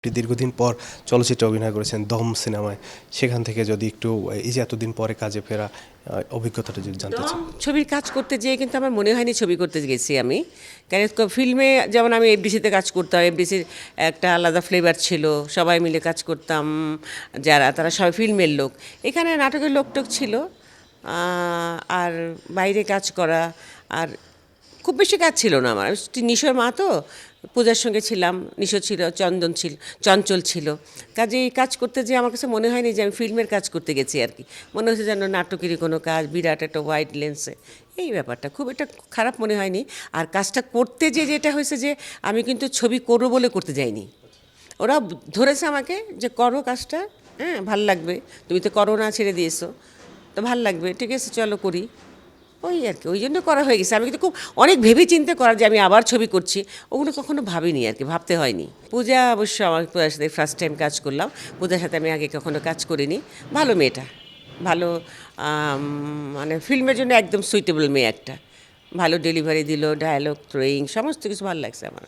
আপনি দীর্ঘদিন পর চলচ্চিত্রে অভিনয় করেছেন দম সিনেমায়, সেখান থেকে যদি একটু এই যে এতদিন পরে কাজে ফেরা অভিজ্ঞতাটা যদি জানতে চাই। ছবির কাজ করতে যেয়ে কিন্তু আমার মনে হয়নি ছবি করতে গেছি আমি, কারণ ফিল্মে যেমন আমি এফডিসিতে কাজ করতাম, এফডিসির একটা আলাদা ফ্লেভার ছিল, সবাই মিলে কাজ করতাম, যারা তারা সবাই ফিল্মের লোক। এখানে নাটকের লোকটোক ছিল, আর বাইরে কাজ করা, আর খুব বেশি কাজ ছিল না আমার। নিশোর মা তো, পূজার সঙ্গে ছিলাম, নিশো ছিল, চন্দন ছিল, চঞ্চল ছিল। কাজে কাজ করতে যে আমার কাছে মনে হয়নি যে আমি ফিল্মের কাজ করতে গেছি আর কি। মনে হচ্ছে যেন নাটকেরই কোনো কাজ, বিরাট একটা হোয়াইট লেন্সে, এই ব্যাপারটা খুব একটা খারাপ মনে হয়নি। আর কাজটা করতে যেটা হয়েছে যে আমি কিন্তু ছবি করবো বলে করতে যাইনি, ওরা ধরেছে আমাকে যে করো কাজটা, হ্যাঁ ভাল লাগবে, তুমি তো করো না, ছেড়ে দিয়েছো, তো ভাল লাগবে, ঠিক আছে চলো করি, ওই আর কি, ওই জন্য করা হয়ে গেছে। আমি কিন্তু খুব অনেক ভেবে চিন্তে করা যে আমি আবার ছবি করছি, ওগুলো কখনো ভাবিনি আর কি, ভাবতে হয়নি। পূজা অবশ্য আমার পূজার সাথে ফার্স্ট টাইম কাজ করলাম, পূজার সাথে আমি আগে কখনো কাজ করিনি। ভালো মেয়েটা, ভালো, মানে ফিল্মের জন্য একদম সুইটেবল মেয়ে একটা, ভালো ডেলিভারি দিল, ডায়ালগ থ্রোয়িং সমস্ত কিছু ভালো লাগছে আমার।